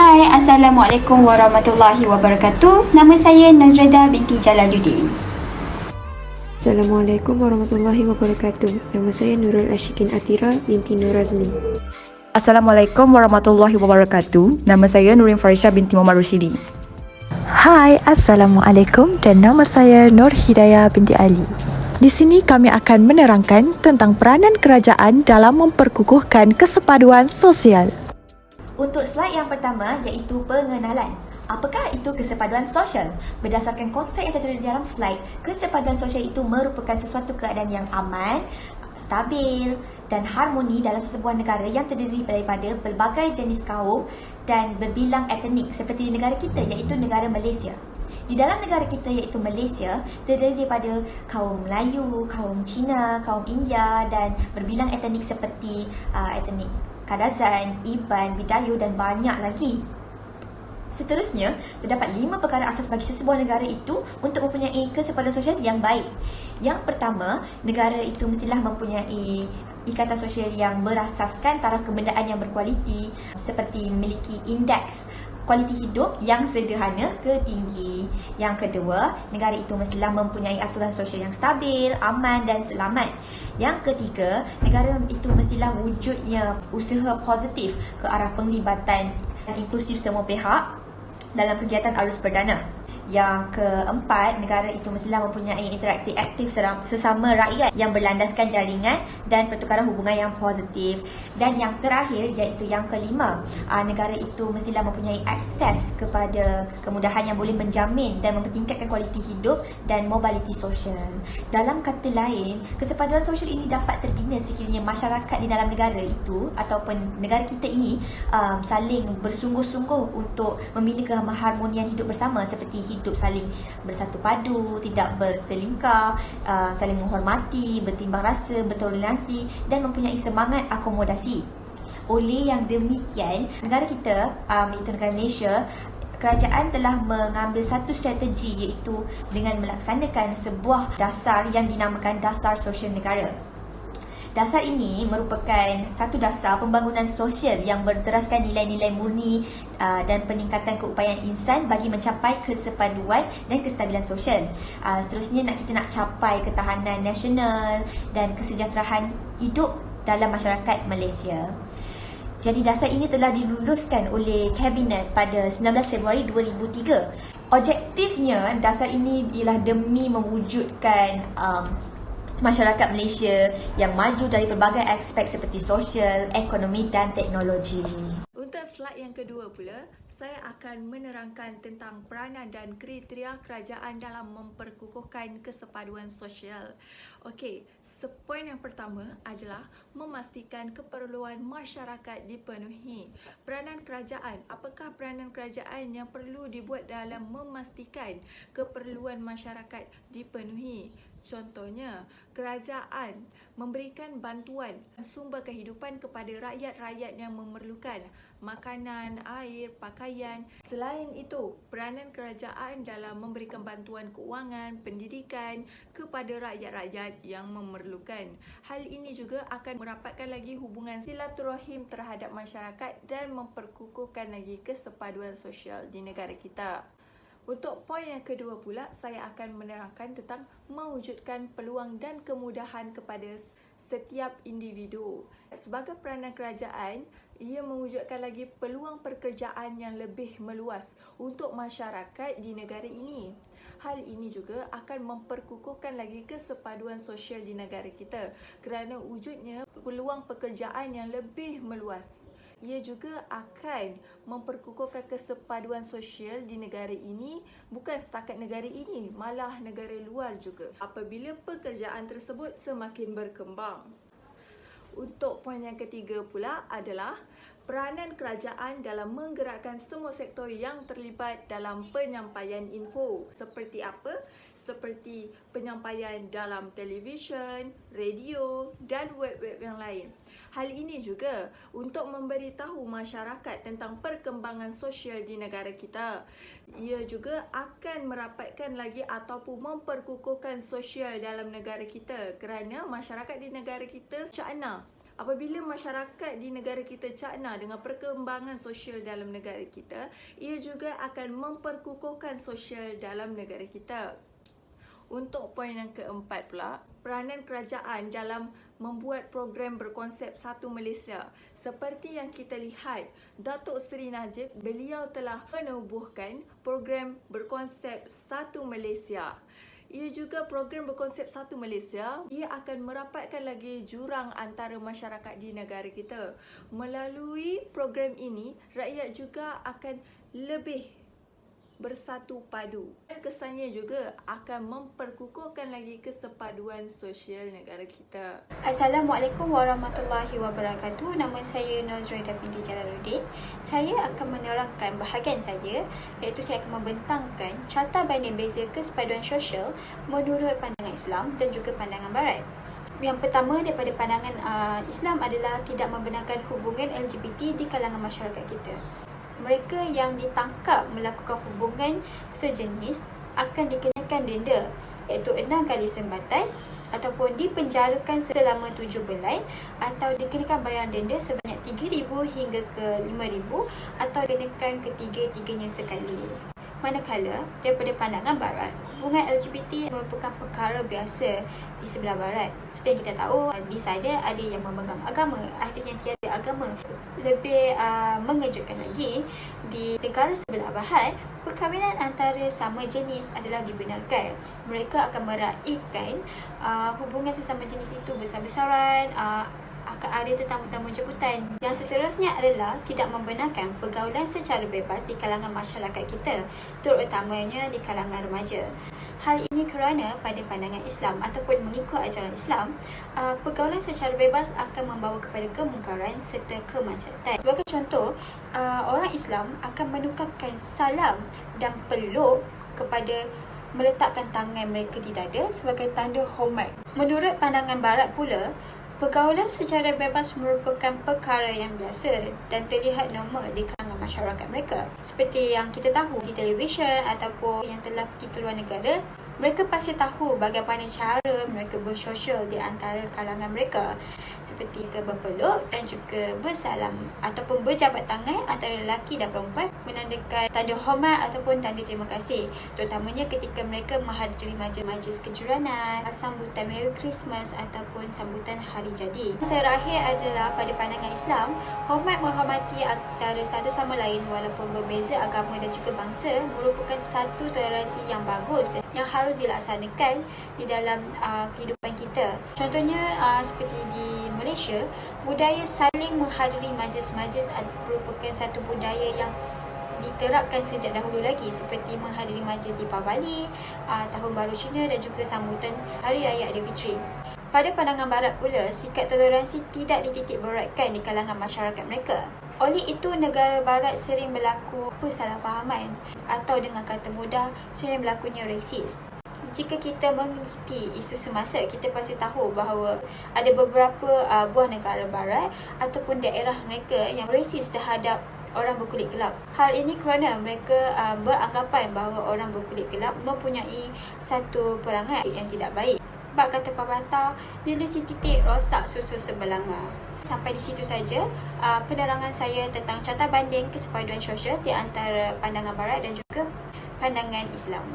Hai, Assalamualaikum warahmatullahi wabarakatuh. Nama saya Nazrada binti Jalaluddin. Assalamualaikum warahmatullahi wabarakatuh. Nama saya Nurul Ashikin Atira binti Nur Azmi. Assalamualaikum warahmatullahi wabarakatuh. Nama saya Nurin Farisha binti Muhammad Rushidi. Hai, Assalamualaikum dan nama saya Nur Hidayah binti Ali. Di sini kami akan menerangkan tentang peranan kerajaan dalam memperkukuhkan kesepaduan sosial. Untuk slide yang pertama iaitu pengenalan. Apakah itu kesepaduan sosial? Berdasarkan konsep yang tertera di dalam slide, kesepaduan sosial itu merupakan sesuatu keadaan yang aman, stabil dan harmoni dalam sebuah negara yang terdiri daripada pelbagai jenis kaum dan berbilang etnik seperti di negara kita iaitu negara Malaysia. Di dalam negara kita iaitu Malaysia, terdiri daripada kaum Melayu, kaum Cina, kaum India dan berbilang etnik seperti etnik Kadazan, Iban, Bidayu dan banyak lagi. Seterusnya, terdapat 5 perkara asas bagi sesebuah negara itu untuk mempunyai kesepaduan sosial yang baik. Yang pertama, negara itu mestilah mempunyai ikatan sosial yang berasaskan taraf kebendaan yang berkualiti seperti memiliki indeks kualiti hidup yang sederhana ke tinggi. Yang kedua, negara itu mestilah mempunyai aturan sosial yang stabil, aman dan selamat. Yang ketiga, negara itu mestilah wujudnya usaha positif ke arah penglibatan inklusif semua pihak dalam kegiatan arus perdana. Yang keempat, negara itu mestilah mempunyai interaksi aktif sesama rakyat yang berlandaskan jaringan dan pertukaran hubungan yang positif. Dan yang terakhir iaitu yang kelima, negara itu mestilah mempunyai akses kepada kemudahan yang boleh menjamin dan mempertingkatkan kualiti hidup dan mobiliti sosial. Dalam kata lain, kesepaduan sosial ini dapat terbina sekiranya masyarakat di dalam negara itu ataupun negara kita ini saling bersungguh-sungguh untuk membina keharmonian hidup bersama seperti hidup saling bersatu padu, tidak bertelingkar, saling menghormati, bertimbang rasa, bertoleransi dan mempunyai semangat akomodasi. Oleh yang demikian, negara kita, iaitu negara Malaysia, kerajaan telah mengambil satu strategi iaitu dengan melaksanakan sebuah dasar yang dinamakan Dasar Sosial Negara. Dasar ini merupakan satu dasar pembangunan sosial yang berteraskan nilai-nilai murni dan peningkatan keupayaan insan bagi mencapai kesepaduan dan kestabilan sosial. Seterusnya kita nak capai ketahanan nasional dan kesejahteraan hidup dalam masyarakat Malaysia. Jadi dasar ini telah diluluskan oleh Kabinet pada 19 Februari 2003. Objektifnya dasar ini ialah demi mewujudkan masyarakat Malaysia yang maju dari pelbagai aspek seperti sosial, ekonomi dan teknologi. Untuk slide yang kedua pula, saya akan menerangkan tentang peranan dan kriteria kerajaan dalam memperkukuhkan kesepaduan sosial. Okey, poin yang pertama adalah memastikan keperluan masyarakat dipenuhi. Peranan kerajaan, apakah peranan kerajaan yang perlu dibuat dalam memastikan keperluan masyarakat dipenuhi? Contohnya, kerajaan memberikan bantuan sumber kehidupan kepada rakyat-rakyat yang memerlukan makanan, air, pakaian. Selain itu, peranan kerajaan dalam memberikan bantuan keuangan, pendidikan kepada rakyat-rakyat yang memerlukan. Hal ini juga akan merapatkan lagi hubungan silaturahim terhadap masyarakat dan memperkukuhkan lagi kesepaduan sosial di negara kita. Untuk poin yang kedua pula, saya akan menerangkan tentang mewujudkan peluang dan kemudahan kepada setiap individu. Sebagai peranan kerajaan, ia mewujudkan lagi peluang pekerjaan yang lebih meluas untuk masyarakat di negara ini. Hal ini juga akan memperkukuhkan lagi kesepaduan sosial di negara kita kerana wujudnya peluang pekerjaan yang lebih meluas. Ia juga akan memperkukuhkan kesepaduan sosial di negara ini, bukan setakat negara ini, malah negara luar juga apabila pekerjaan tersebut semakin berkembang. Untuk poin yang ketiga pula adalah peranan kerajaan dalam menggerakkan semua sektor yang terlibat dalam penyampaian info. Seperti apa? Seperti penyampaian dalam televisyen, radio dan web-web yang lain. Hal ini juga untuk memberitahu masyarakat tentang perkembangan sosial di negara kita. Ia juga akan merapatkan lagi ataupun memperkukuhkan sosial dalam negara kita kerana masyarakat di negara kita syakna Apabila masyarakat di negara kita cakna dengan perkembangan sosial dalam negara kita, ia juga akan memperkukuhkan sosial dalam negara kita. Untuk poin yang keempat pula, peranan kerajaan dalam membuat program berkonsep Satu Malaysia. Seperti yang kita lihat, Datuk Seri Najib, beliau telah menubuhkan program berkonsep Satu Malaysia. Ia juga program berkonsep Satu Malaysia, ia akan merapatkan lagi jurang antara masyarakat di negara kita. Melalui program ini, rakyat juga akan lebih bersatu padu. Dan kesannya juga akan memperkukuhkan lagi kesepaduan sosial negara kita. Assalamualaikum warahmatullahi wabarakatuh. Nama saya Nozraida binti Jalaluddin. Saya akan menerangkan bahagian saya, iaitu saya akan membentangkan carta banding beza kesepaduan sosial menurut pandangan Islam dan juga pandangan Barat. Yang pertama daripada pandangan Islam adalah tidak membenarkan hubungan LGBT di kalangan masyarakat kita. Mereka yang ditangkap melakukan hubungan sejenis akan dikenakan denda, iaitu 6 kali sembatan ataupun dipenjarakan selama 7 bulan atau dikenakan bayaran denda sebanyak RM3,000 hingga ke RM5,000 atau dikenakan ketiga-tiganya sekali. Manakala daripada pandangan Barat, hubungan LGBT merupakan perkara biasa di sebelah Barat. Seperti yang kita tahu, di sana ada yang memegang agama, ada yang tiada agama. Lebih mengejutkan lagi, di negara sebelah Barat, perkahwinan antara sama jenis adalah dibenarkan. Mereka akan meraihkan hubungan sesama jenis itu besar-besaran, akan ada tetamu-tamu jemputan. Yang seterusnya adalah tidak membenarkan pergaulan secara bebas di kalangan masyarakat kita, terutamanya di kalangan remaja. Hal ini kerana pada pandangan Islam ataupun mengikut ajaran Islam, pergaulan secara bebas akan membawa kepada kemungkaran serta kemaksiatan. Sebagai contoh, orang Islam akan menukarkan salam dan peluk kepada meletakkan tangan mereka di dada sebagai tanda hormat. Menurut pandangan Barat pula, pergaulan secara bebas merupakan perkara yang biasa dan terlihat normal di kalangan masyarakat mereka. Seperti yang kita tahu di televisyen ataupun yang telah pergi ke luar negara, mereka pasti tahu bagaimana cara mereka bersosial di antara kalangan mereka, seperti berpeluk dan juga bersalam ataupun berjabat tangan antara lelaki dan perempuan menandakan tanda hormat ataupun tanda terima kasih, terutamanya ketika mereka menghadiri majlis kejuranan, sambutan Merry Christmas ataupun sambutan hari jadi. Yang terakhir adalah pada pandangan Islam, hormat menghormati antara satu sama lain walaupun berbeza agama dan juga bangsa merupakan satu toleransi yang bagus yang harus dilaksanakan di dalam kehidupan kita. Contohnya seperti di Malaysia, budaya saling menghadiri majlis-majlis merupakan satu budaya yang diterapkan sejak dahulu lagi, seperti menghadiri majlis Deepavali, Tahun Baru Cina dan juga sambutan Hari Raya Aidilfitri. Pada pandangan Barat pula, sikap toleransi tidak dititik beratkan di kalangan masyarakat mereka. Oleh itu, negara Barat sering berlaku kesalahfahaman atau dengan kata mudah, sering berlakunya resis. Jika kita mengikuti isu semasa, kita pasti tahu bahawa ada beberapa buah negara Barat ataupun daerah mereka yang resis terhadap orang berkulit gelap. Hal ini kerana mereka beranggapan bahawa orang berkulit gelap mempunyai satu perangai yang tidak baik. Bak kata pepatah, bila si titik rosak susu sebelanga. Sampai di situ saja penerangan saya tentang carta banding kesepaduan sosial di antara pandangan Barat dan juga pandangan Islam.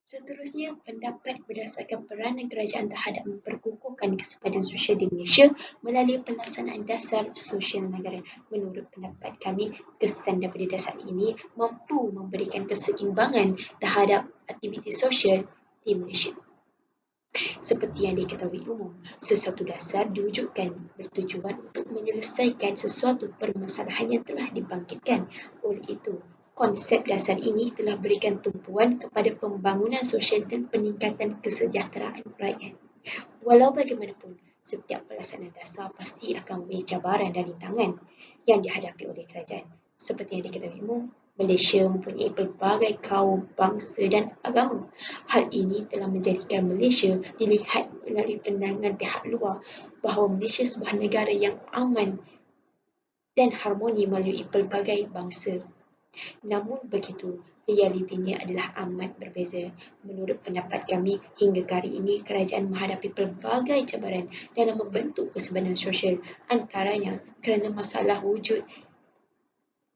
Seterusnya, pendapat berdasarkan peranan kerajaan terhadap memperkukuhkan kesepaduan sosial di Malaysia melalui pelaksanaan dasar sosial negara. Menurut pendapat kami, kesan daripada dasar ini mampu memberikan keseimbangan terhadap aktiviti sosial di Malaysia. Seperti yang diketahui umum, sesuatu dasar diwujudkan bertujuan untuk menyelesaikan sesuatu permasalahan yang telah dibangkitkan. Oleh itu, konsep dasar ini telah berikan tumpuan kepada pembangunan sosial dan peningkatan kesejahteraan rakyat. Walau bagaimanapun, setiap pelaksanaan dasar pasti akan mempunyai cabaran dan rintangan yang dihadapi oleh kerajaan. Seperti yang diketahui umum, Malaysia mempunyai pelbagai kaum, bangsa dan agama. Hal ini telah menjadikan Malaysia dilihat melalui pandangan pihak luar bahawa Malaysia sebuah negara yang aman dan harmoni melalui pelbagai bangsa Namun begitu, realitinya adalah amat berbeza. Menurut pendapat kami, hingga ke hari ini kerajaan menghadapi pelbagai cabaran dalam membentuk keseimbangan sosial, antaranya kerana masalah wujud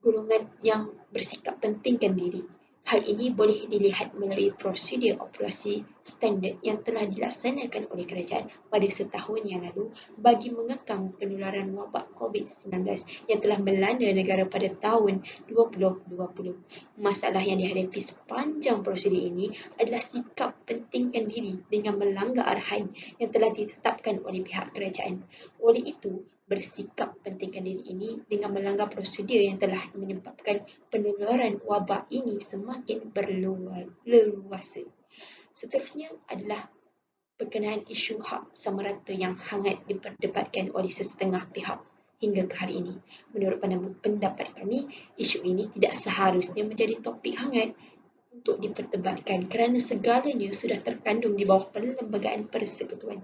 golongan yang bersikap pentingkan diri. Hal ini boleh dilihat melalui prosedur operasi standard yang telah dilaksanakan oleh kerajaan pada setahun yang lalu bagi mengekang penularan wabak COVID-19 yang telah melanda negara pada tahun 2020. Masalah yang dihadapi sepanjang prosedur ini adalah sikap pentingkan diri dengan melanggar arahan yang telah ditetapkan oleh pihak kerajaan. Oleh itu, bersikap pentingkan diri ini dengan melanggar prosedur yang telah menyebabkan penularan wabak ini semakin berleluasa. Seterusnya adalah berkenaan isu hak sama rata yang hangat diperdebatkan oleh sesetengah pihak hingga ke hari ini. Menurut pendapat kami, isu ini tidak seharusnya menjadi topik hangat untuk diperdebatkan kerana segalanya sudah terkandung di bawah Perlembagaan Persekutuan.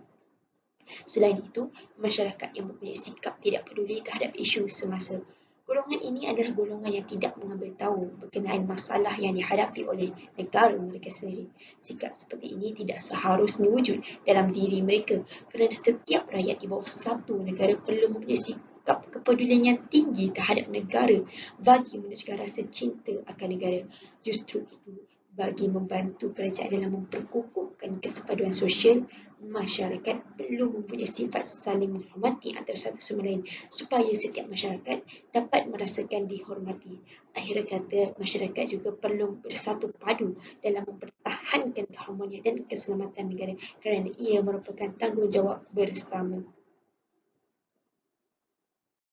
Selain itu, masyarakat yang mempunyai sikap tidak peduli terhadap isu semasa. Golongan ini adalah golongan yang tidak mengambil tahu berkenaan masalah yang dihadapi oleh negara mereka sendiri. Sikap seperti ini tidak seharusnya wujud dalam diri mereka kerana setiap rakyat di bawah satu negara perlu mempunyai sikap kepedulian yang tinggi terhadap negara bagi menunjukkan rasa cinta akan negara. Justru itu, bagi membantu kerajaan dalam memperkukuhkan kesepaduan sosial, masyarakat perlu mempunyai sifat saling menghormati antara satu sama lain supaya setiap masyarakat dapat merasakan dihormati. Akhir kata, masyarakat juga perlu bersatu padu dalam mempertahankan keharmonian dan keselamatan negara kerana ia merupakan tanggungjawab bersama.